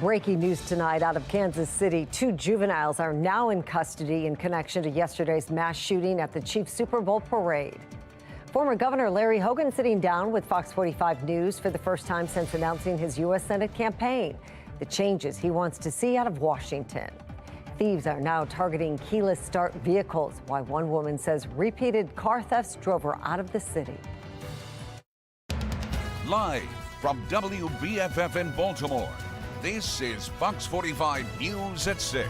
Breaking news tonight out of Kansas City. 2 juveniles are now in custody in connection to yesterday's mass shooting at the Chiefs Super Bowl parade. Former Governor Larry Hogan sitting down with Fox 45 News for the first time since announcing his U.S. Senate campaign. The changes he wants to see out of Washington. Thieves are now targeting keyless start vehicles, while one woman says repeated car thefts drove her out of the city. Live from WBFF in Baltimore, this is Fox 45 News at 6.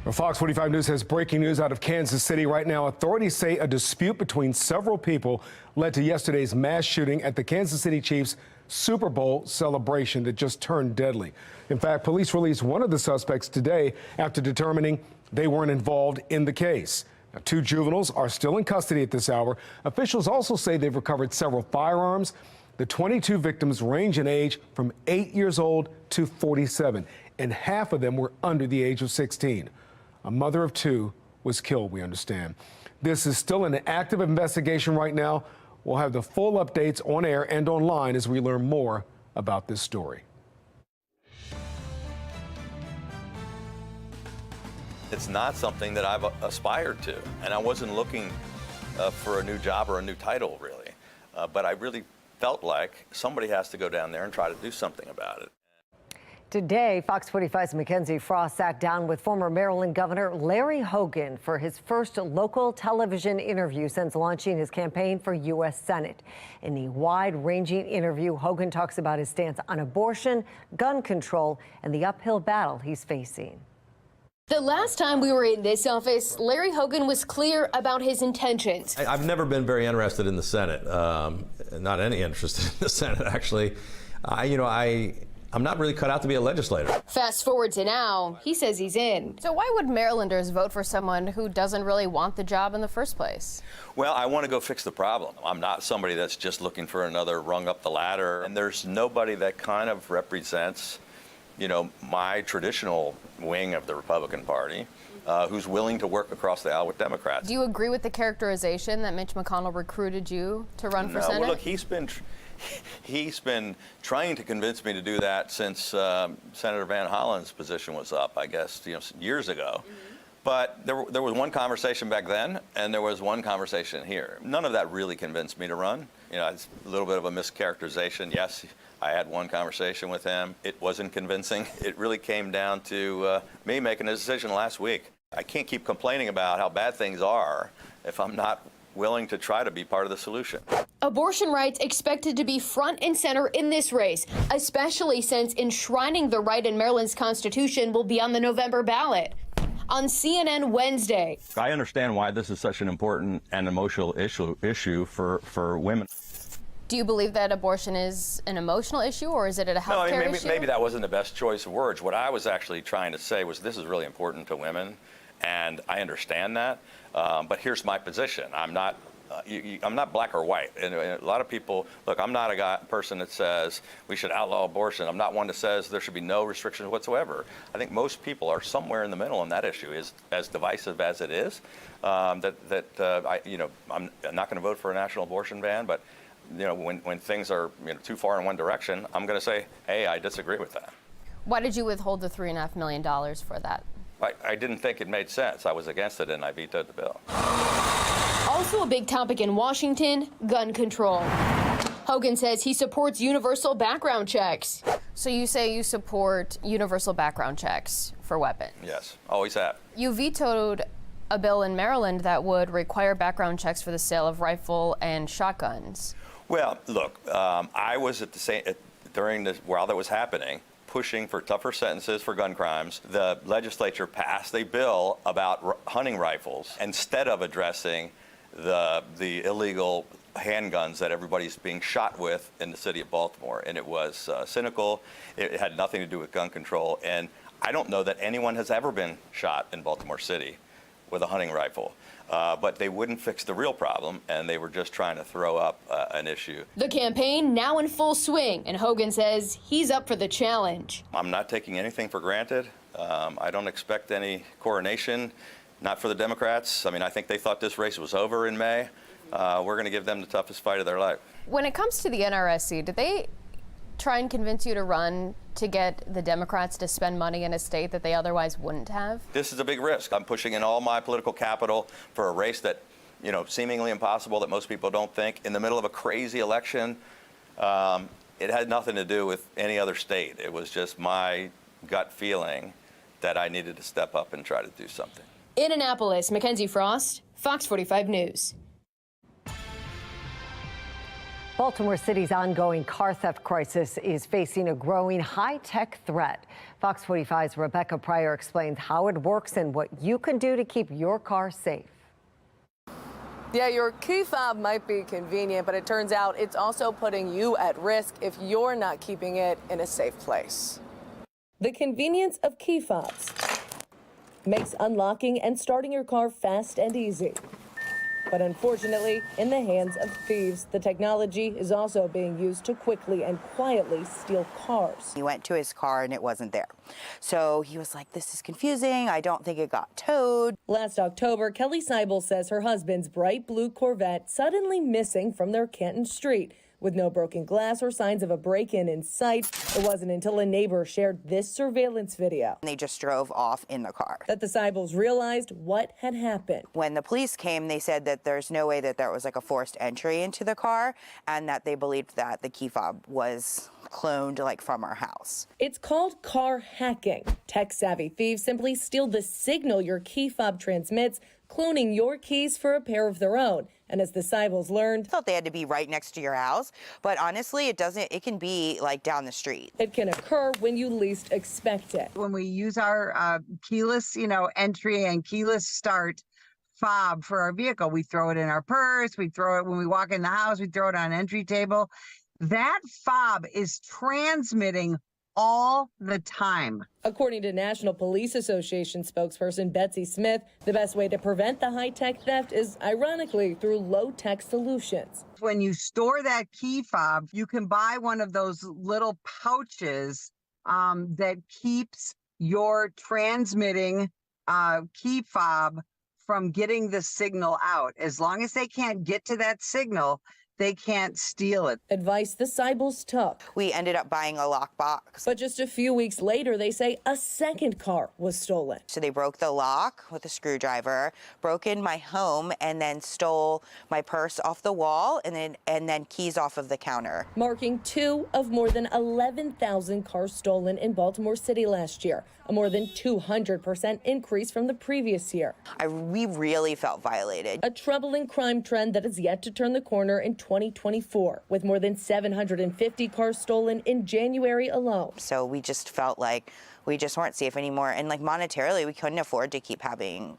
Well, Fox 45 News has breaking news out of Kansas City right now. Authorities say a dispute between several people led to yesterday's mass shooting at the Kansas City Chiefs Super Bowl celebration that just turned deadly. In fact, police released one of the suspects today after determining they weren't involved in the case. Now, 2 juveniles are still in custody at this hour. Officials also say they've recovered several firearms. The 22 victims range in age from 8 years old to 47, and half of them were under the age of 16. A mother of 2 was killed, we understand. This is still an active investigation right now. We'll have the full updates on air and online as we learn more about this story. It's not something that I've aspired to, and I wasn't looking for a new job or a new title, really. But I really felt like somebody has to go down there and try to do something about it. Today, Fox 45's Mackenzie Frost sat down with former Maryland Governor Larry Hogan for his first local television interview since launching his campaign for U.S. Senate. In the wide-ranging interview, Hogan talks about his stance on abortion, gun control, and the uphill battle he's facing. The last time we were in this office, Larry Hogan was clear about his intentions. I've never been very interested in the Senate, not any interest in the Senate, actually. I'm not really cut out to be a legislator. Fast forward to now, he says he's in. So why would Marylanders vote for someone who doesn't really want the job in the first place? Well, I want to go fix the problem. I'm not somebody that's just looking for another rung up the ladder, and there's nobody that kind of represents, my traditional wing of the Republican Party, who's willing to work across the aisle with Democrats. Do you agree with the characterization that Mitch McConnell recruited you to run for Senate? Well, look, he's been trying to convince me to do that since Senator Van Hollen's position was up, I guess, years ago. Mm-hmm. But there was one conversation back then, and there was one conversation here. None of that really convinced me to run. It's a little bit of a mischaracterization. Yes, I had one conversation with him. It wasn't convincing. It really came down to me making a decision last week. I can't keep complaining about how bad things are if I'm not willing to try to be part of the solution. Abortion rights expected to be front and center in this race, especially since enshrining the right in Maryland's Constitution will be on the November ballot. On CNN Wednesday. I understand why this is such an important and emotional issue for women. Do you believe that abortion is an emotional issue, or is it a health care issue? Maybe that wasn't the best choice of words. What I was actually trying to say was this is really important to women, and I understand that. But here's my position. I'm not black or white. And a lot of people, look, I'm not a person that says we should outlaw abortion. I'm not one that says there should be no restrictions whatsoever. I think most people are somewhere in the middle on that issue. Is as divisive as it is, I'm not going to vote for a national abortion ban, but when things are too far in one direction, I'm going to say, hey, I disagree with that. Why did you withhold the $3.5 million for that? I didn't think it made sense. I was against it, and I vetoed the bill. Also a big topic in Washington, gun control. Hogan says he supports universal background checks. So you say you support universal background checks for weapons? Yes, always have. You vetoed a bill in Maryland that would require background checks for the sale of rifle and shotguns. Well, look, I was while that was happening, pushing for tougher sentences for gun crimes. The legislature passed a bill about hunting rifles instead of addressing the illegal handguns that everybody's being shot with in the city of Baltimore. And it was cynical. It had nothing to do with gun control. And I don't know that anyone has ever been shot in Baltimore City with a hunting rifle. But they wouldn't fix the real problem, and they were just trying to throw up an issue. The campaign now in full swing, and Hogan says he's up for the challenge. I'm not taking anything for granted. I don't expect any coronation, not for the Democrats. I mean, I think they thought this race was over in May. we're going to give them the toughest fight of their life. When it comes to the NRSC, did they try and convince you to run to get the Democrats to spend money in a state that they otherwise wouldn't have? This is a big risk. I'm pushing in all my political capital for a race that, seemingly impossible, that most people don't think, in the middle of a crazy election. It had nothing to do with any other state. It was just my gut feeling that I needed to step up and try to do something. In Annapolis, Mackenzie Frost, Fox 45 News. Baltimore City's ongoing car theft crisis is facing a growing high-tech threat. Fox 45's Rebecca Pryor explains how it works and what you can do to keep your car safe. Yeah, your key fob might be convenient, but it turns out it's also putting you at risk if you're not keeping it in a safe place. The convenience of key fobs makes unlocking and starting your car fast and easy. But unfortunately, in the hands of thieves, the technology is also being used to quickly and quietly steal cars. He went to his car and it wasn't there. So he was like, this is confusing. I don't think it got towed. Last October, Kelly Seibel says her husband's bright blue Corvette suddenly missing from their Canton Street. With no broken glass or signs of a break-in in sight, it wasn't until a neighbor shared this surveillance video They just drove off in the car. that the Seibels realized what had happened. When the police came, they said that there's no way that there was like a forced entry into the car and that they believed that the key fob was cloned like from our house. It's called car hacking. Tech-savvy thieves simply steal the signal your key fob transmits, cloning your keys for a pair of their own. And as the Seibels learned, I thought they had to be right next to your house, but honestly, it doesn't. It can be like down the street. it can occur when you least expect it. When we use our keyless, entry and keyless start fob for our vehicle, we throw it in our purse, we throw it when we walk in the house, we throw it on an entry table. That fob is transmitting all the time. According to National Police Association spokesperson Betsy Smith, the best way to prevent the high-tech theft is, ironically, through low-tech solutions. When you store that key fob, you can buy one of those little pouches that keeps your transmitting key fob from getting the signal out. As long as they can't get to that signal, they can't steal it. Advice the Seibels took. We ended up buying a lockbox. But just a few weeks later, they say a second car was stolen. So they broke the lock with a screwdriver, broke in my home, and then stole my purse off the wall and then keys off of the counter. Marking 2 of more than 11,000 cars stolen in Baltimore City last year, a more than 200% increase from the previous year. We really felt violated. A troubling crime trend that is yet to turn the corner in 2024, with more than 750 cars stolen in January alone. So we just felt like we just weren't safe anymore. And like monetarily, we couldn't afford to keep having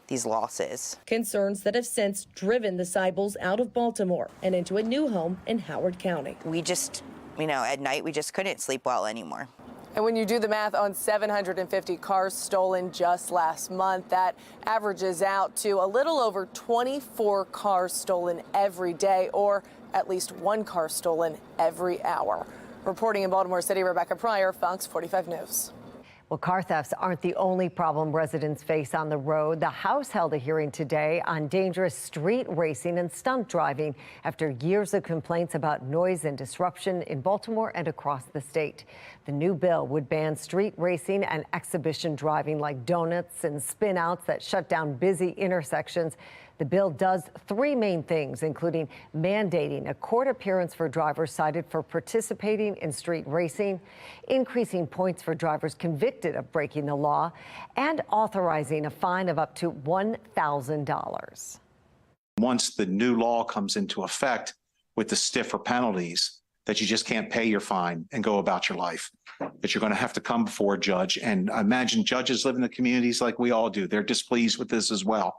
these losses. Concerns that have since driven the Seibels out of Baltimore and into a new home in Howard County. We just, at night, we just couldn't sleep well anymore. And when you do the math on 750 cars stolen just last month, that averages out to a little over 24 cars stolen every day, or at least 1 car stolen every hour. Reporting in Baltimore City, Rebecca Pryor, Fox 45 News. Well, car thefts aren't the only problem residents face on the road. The House held a hearing today on dangerous street racing and stunt driving after years of complaints about noise and disruption in Baltimore and across the state. The new bill would ban street racing and exhibition driving like donuts and spin-outs that shut down busy intersections. The bill does 3 main things, including mandating a court appearance for drivers cited for participating in street racing, increasing points for drivers convicted of breaking the law, and authorizing a fine of up to $1,000. Once the new law comes into effect with the stiffer penalties, that you just can't pay your fine and go about your life, that you're going to have to come before a judge. And I imagine judges live in the communities like we all do. They're displeased with this as well.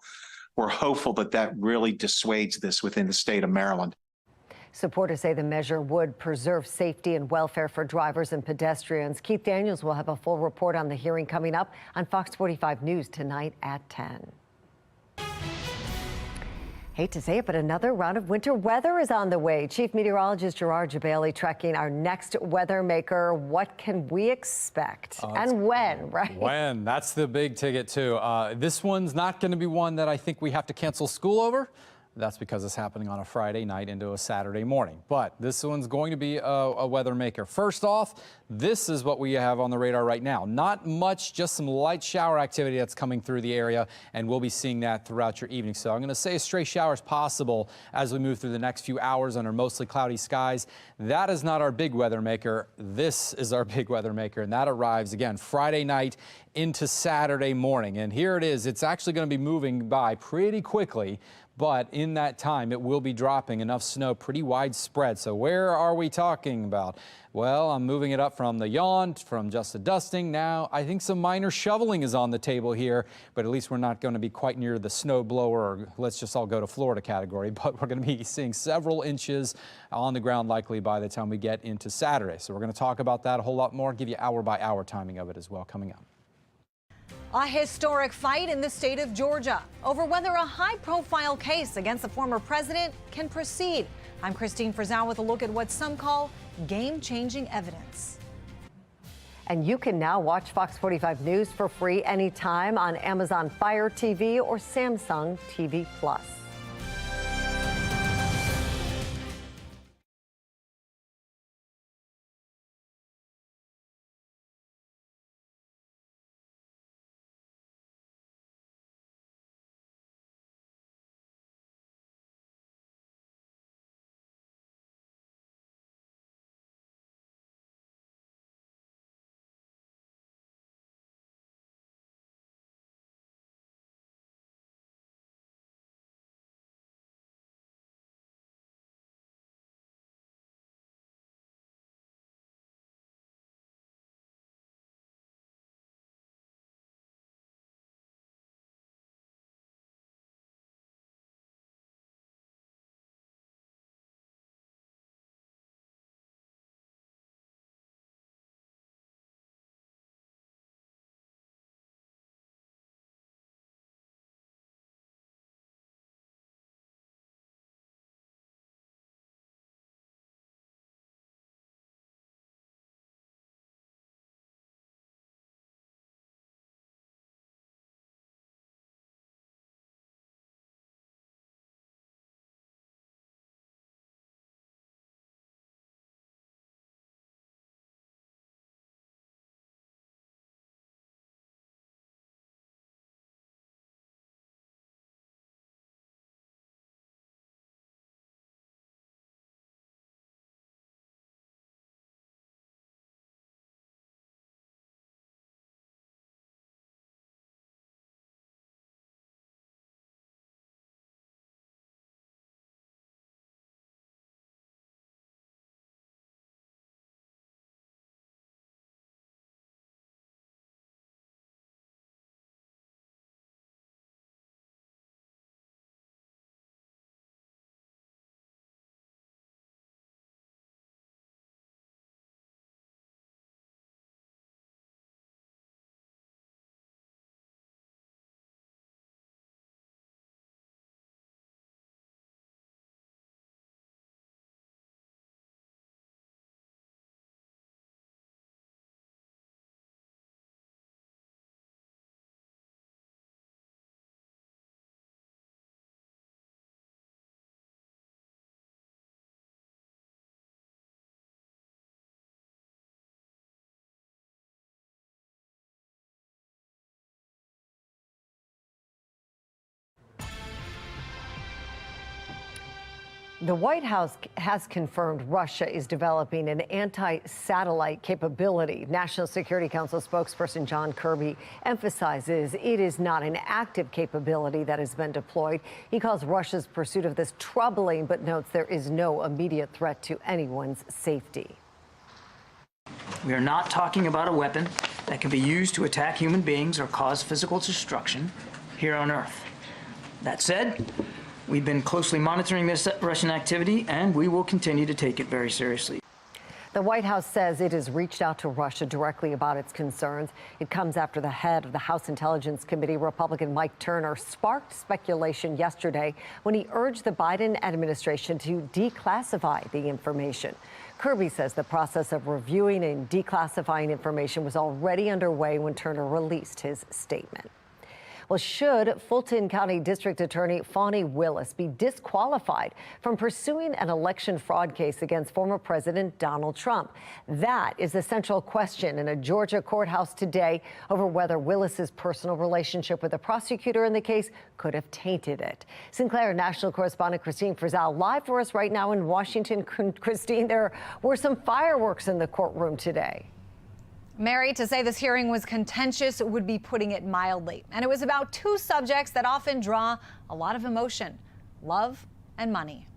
We're hopeful that that really dissuades this within the state of Maryland. Supporters say the measure would preserve safety and welfare for drivers and pedestrians. Keith Daniels will have a full report on the hearing coming up on Fox 45 News tonight at 10. Hate to say it, but another round of winter weather is on the way. Chief Meteorologist Gerard Jabali tracking our next weather maker. What can we expect and when, right? When? That's the big ticket, too. This one's not going to be one that I think we have to cancel school over. That's because it's happening on a Friday night into a Saturday morning. But this one's going to be a weather maker. First off, this is what we have on the radar right now. Not much, just some light shower activity that's coming through the area, and we'll be seeing that throughout your evening. So I'm going to say a stray shower is possible as we move through the next few hours under mostly cloudy skies. That is not our big weather maker. This is our big weather maker, and that arrives again Friday night into Saturday morning. And here it is. It's actually going to be moving by pretty quickly, but in that time it will be dropping enough snow pretty widespread. So where are we talking about? Well, I'm moving it up from the yawn, from just a dusting. Now I think some minor shoveling is on the table here, but at least we're not going to be quite near the snow blower, or let's just all go to Florida category, but we're going to be seeing several inches on the ground likely by the time we get into Saturday. So we're going to talk about that a whole lot more, give you hour by hour timing of it as well coming up. A historic fight in the state of Georgia over whether a high-profile case against the former president can proceed. I'm Christine Frizzell with a look at what some call game-changing evidence. And you can now watch Fox 45 News for free anytime on Amazon Fire TV or Samsung TV Plus. The White House has confirmed Russia is developing an anti-satellite capability. National Security Council spokesperson John Kirby emphasizes it is not an active capability that has been deployed. He calls Russia's pursuit of this troubling, but notes there is no immediate threat to anyone's safety. We are not talking about a weapon that can be used to attack human beings or cause physical destruction here on Earth. That said, we've been closely monitoring this Russian activity, and we will continue to take it very seriously. The White House says it has reached out to Russia directly about its concerns. It comes after the head of the House Intelligence Committee, Republican Mike Turner, sparked speculation yesterday when he urged the Biden administration to declassify the information. Kirby says the process of reviewing and declassifying information was already underway when Turner released his statement. Well, should Fulton County District Attorney Fani Willis be disqualified from pursuing an election fraud case against former President Donald Trump? That is the central question in a Georgia courthouse today over whether Willis's personal relationship with the prosecutor in the case could have tainted it. Sinclair national correspondent Christine Frizzell live for us right now in Washington. Christine, there were some fireworks in the courtroom today. Mary, to say this hearing was contentious would be putting it mildly. And it was about two subjects that often draw a lot of emotion: love and money.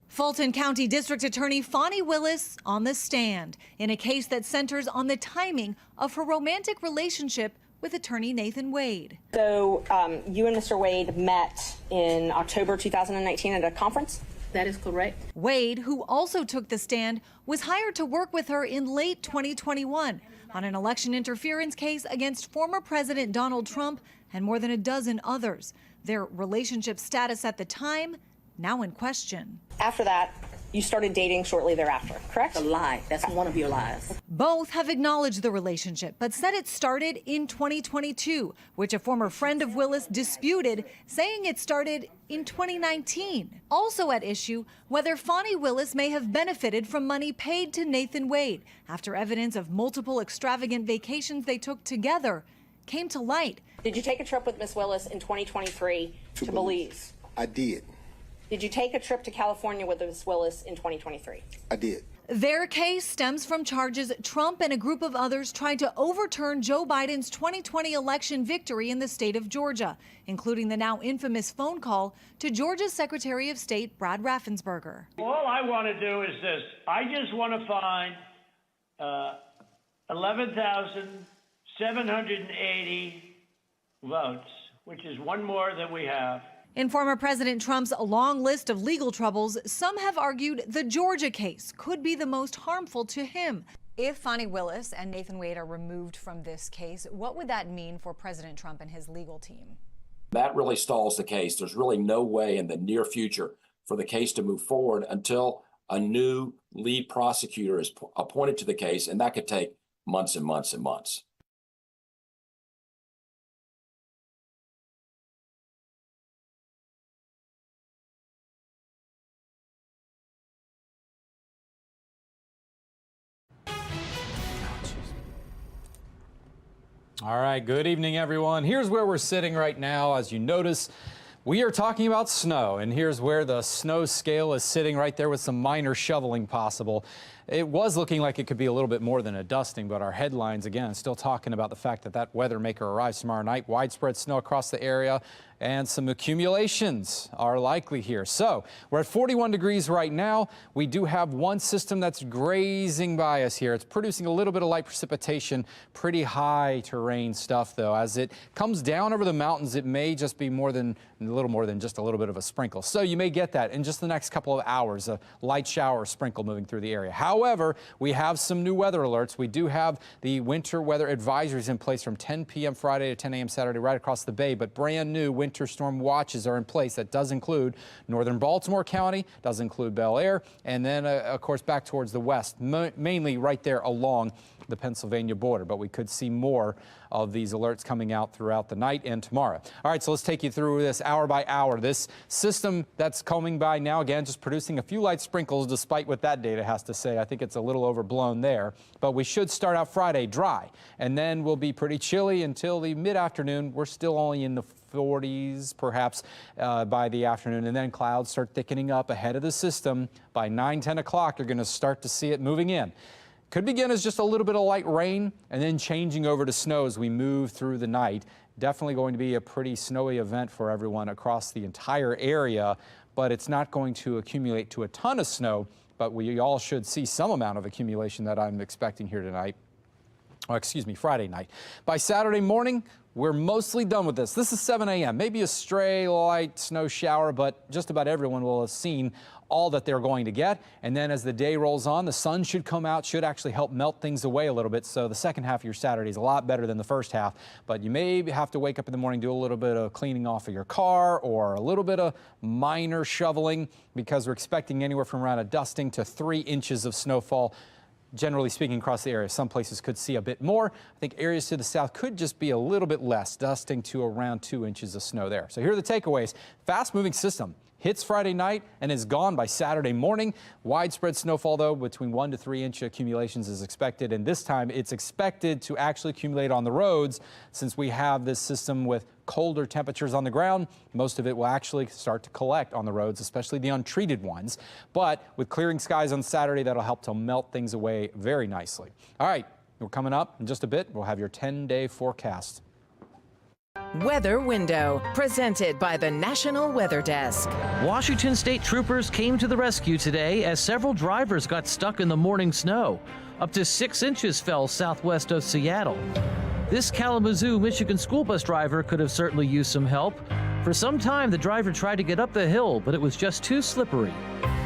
Fulton County District Attorney Fani Willis on the stand in a case that centers on the timing of her romantic relationship with attorney Nathan Wade. So you and Mr. Wade met in October 2019 at a conference? That is correct. Wade, who also took the stand, was hired to work with her in late 2021 on an election interference case against former President Donald Trump and more than a dozen others. Their relationship status at the time now in question. After that, you started dating shortly thereafter, correct? A lie. That's one of your lies. Both have acknowledged the relationship, but said it started in 2022, which a former friend of Willis disputed, saying it started in 2019. Also at issue, whether Fani Willis may have benefited from money paid to Nathan Wade after evidence of multiple extravagant vacations they took together came to light. Did you take a trip with Miss Willis in 2023 to Belize? I did. Did you take a trip to California with Miss Willis in 2023? I did. Their case stems from charges Trump and a group of others tried to overturn Joe Biden's 2020 election victory in the state of Georgia, including the now infamous phone call to Georgia's Secretary of State Brad Raffensperger. All I want to do is this. I just want to find 11,780 votes, which is one more than we have. In former President Trump's long list of legal troubles, some have argued the Georgia case could be the most harmful to him. If Fani Willis and Nathan Wade are removed from this case, what would that mean for President Trump and his legal team? That really stalls the case. There's really no way in the near future for the case to move forward until a new lead prosecutor is appointed to the case, and that could take months and months and months. All right, good evening, everyone. Here's where we're sitting right now. As you notice, we are talking about snow, and here's where the snow scale is sitting right there with some minor shoveling possible. It was looking like it could be a little bit more than a dusting, but our headlines, again, still talking about the fact that that weather maker arrives tomorrow night. Widespread snow across the area, and some accumulations are likely here. So we're at 41 degrees right now. We do have one system that's grazing by us here. It's producing a little bit of light precipitation, pretty high terrain stuff, though. As it comes down over the mountains, it may just be a little more than just a little bit of a sprinkle. So you may get that in just the next couple of hours, a light shower or sprinkle moving through the area. However, we have some new weather alerts. We do have the winter weather advisories in place from 10 p.m. Friday to 10 a.m. Saturday right across the bay, but brand new winter storm watches are in place. That does include northern Baltimore County, does include Bel Air, and then, of course, back towards the west, mainly right there along the Pennsylvania border. But we could see more of these alerts coming out throughout the night and tomorrow. All right, so let's take you through this hour by hour. This system that's coming by now, again, just producing a few light sprinkles despite what that data has to say. I think it's a little overblown there. But we should start out Friday dry, and then we'll be pretty chilly until the mid-afternoon. We're still only in the 40s perhaps by the afternoon, and then clouds start thickening up ahead of the system. By 9-10 o'clock, you're going to start to see it moving in. Could begin as just a little bit of light rain and then changing over to snow as we move through the night. Definitely going to be a pretty snowy event for everyone across the entire area, but it's not going to accumulate to a ton of snow, but we all should see some amount of accumulation that I'm expecting here tonight. Oh, excuse me, Friday night. By Saturday morning, we're mostly done with this. This is 7 a.m. Maybe a stray light snow shower, but just about everyone will have seen all that they're going to get. And then as the day rolls on, the sun should come out, should actually help melt things away a little bit. So the second half of your Saturday is a lot better than the first half. But you may have to wake up in the morning, do a little bit of cleaning off of your car or a little bit of minor shoveling, because we're expecting anywhere from around a dusting to 3 inches of snowfall generally speaking across the area. Some places could see a bit more. I think areas to the south could just be a little bit less, dusting to around 2 inches of snow there. So here are the takeaways. Fast-moving system hits Friday night and is gone by Saturday morning. Widespread snowfall, though, between 1 to 3 inch accumulations is expected, and this time it's expected to actually accumulate on the roads. Since we have this system with colder temperatures on the ground, most of it will actually start to collect on the roads, especially the untreated ones. But with clearing skies on Saturday, that'll help to melt things away very nicely. All right, we're coming up in just a bit. We'll have your 10-day forecast. Weather Window, presented by the National Weather Desk. Washington State troopers came to the rescue today as several drivers got stuck in the morning snow. Up to 6 inches fell southwest of Seattle. This Kalamazoo, Michigan school bus driver could have certainly used some help. For some time, the driver tried to get up the hill, but it was just too slippery.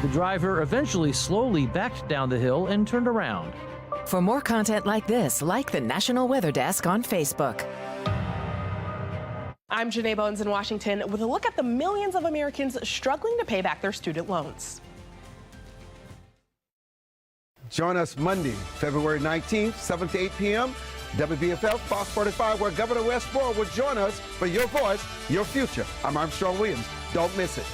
The driver eventually slowly backed down the hill and turned around. For more content like this, like the National Weather Desk on Facebook. I'm Janae Bones in Washington with a look at the millions of Americans struggling to pay back their student loans. Join us Monday, February 19th, 7 to 8 p.m. WBFF Fox 45, where Governor Wes Moore will join us for Your Voice, Your Future. I'm Armstrong Williams. Don't miss it.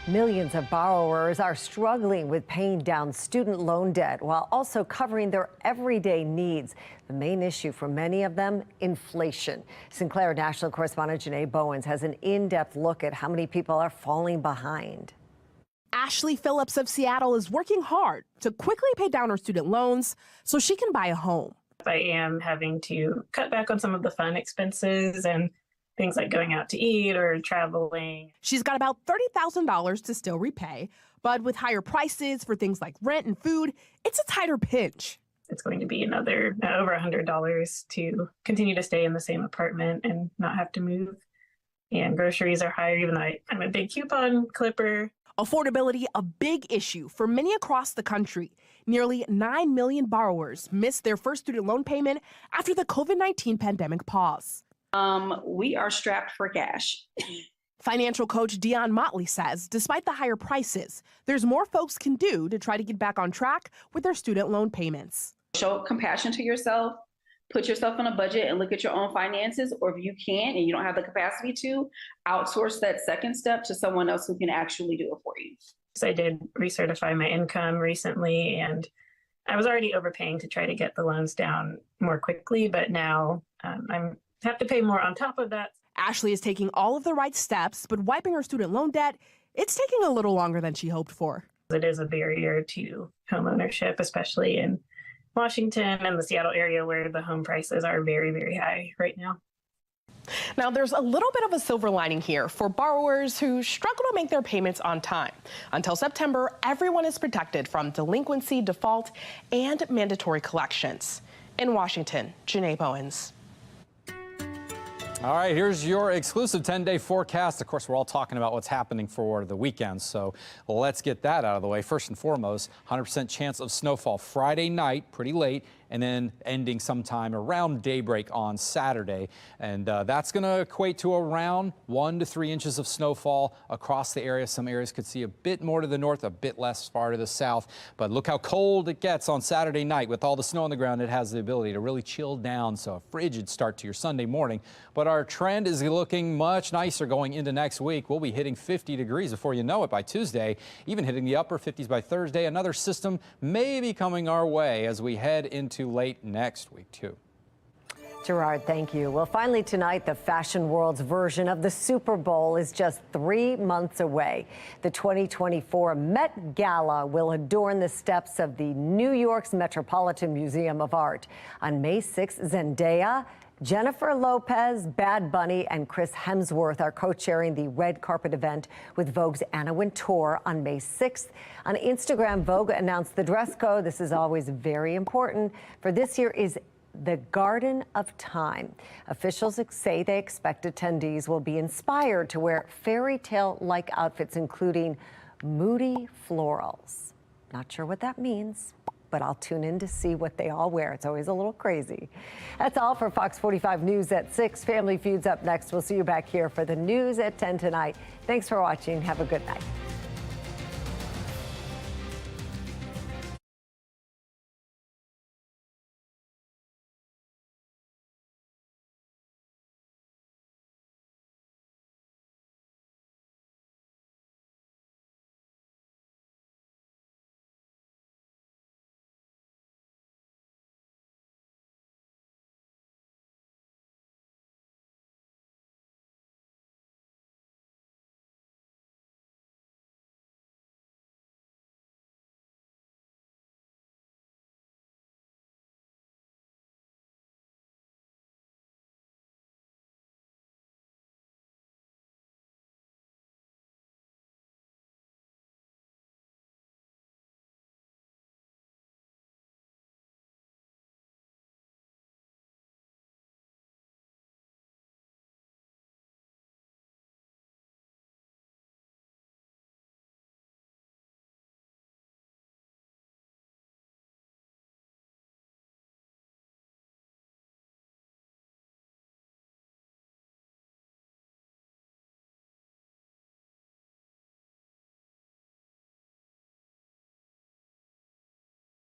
Millions of borrowers are struggling with paying down student loan debt while also covering their everyday needs. The main issue for many of them, inflation. Sinclair national correspondent Janae Bowens has an in-depth look at how many people are falling behind. Ashley Phillips of Seattle is working hard to quickly pay down her student loans so she can buy a home. I am having to cut back on some of the fun expenses and things like going out to eat or traveling. She's got about $30,000 to still repay, but with higher prices for things like rent and food, it's a tighter pinch. It's going to be another over $100 to continue to stay in the same apartment and not have to move. And groceries are higher, even though I'm a big coupon clipper. Affordability, a big issue for many across the country. Nearly 9 million borrowers missed their first student loan payment after the COVID-19 pandemic pause. We are strapped for cash. Financial coach Dion Motley says despite the higher prices, there's more folks can do to try to get back on track with their student loan payments. Show compassion to yourself, put yourself on a budget and look at your own finances, or if you can't and you don't have the capacity to, outsource that second step to someone else who can actually do it for you. So I did recertify my income recently, and I was already overpaying to try to get the loans down more quickly, but now I have to pay more on top of that. Ashley is taking all of the right steps, but wiping her student loan debt, it's taking a little longer than she hoped for. It is a barrier to homeownership, especially in Washington and the Seattle area where the home prices are very, very high right now. Now, there's a little bit of a silver lining here for borrowers who struggle to make their payments on time. Until September, everyone is protected from delinquency, default, and mandatory collections. In Washington, Janae Bowens. All right, here's your exclusive 10-day forecast. Of course, we're all talking about what's happening for the weekend, so let's get that out of the way. First and foremost, 100% chance of snowfall Friday night, pretty late, and then ending sometime around daybreak on Saturday. And that's going to equate to around 1 to 3 inches of snowfall across the area. Some areas could see a bit more to the north, a bit less far to the south. But look how cold it gets on Saturday night. With all the snow on the ground, it has the ability to really chill down, so a frigid start to your Sunday morning. But our trend is looking much nicer going into next week. We'll be hitting 50 degrees before you know it by Tuesday, even hitting the upper 50s by Thursday. Another system may be coming our way as we head into late next week, too. Gerard, thank you. Well, finally tonight, the fashion world's version of the Super Bowl is just 3 months away. The 2024 Met Gala will adorn the steps of the New York's Metropolitan Museum of Art. On May 6th, Zendaya, Jennifer Lopez, Bad Bunny, and Chris Hemsworth are co-chairing the red carpet event with Vogue's Anna Wintour on May 6th. On Instagram, Vogue announced the dress code. This is always very important. For this year is the Garden of Time. Officials say they expect attendees will be inspired to wear fairy tale-like outfits, including moody florals. Not sure what that means, but I'll tune in to see what they all wear. It's always a little crazy. That's all for Fox 45 News at 6. Family Feud's up next. We'll see you back here for the news at 10 tonight. Thanks for watching. Have a good night.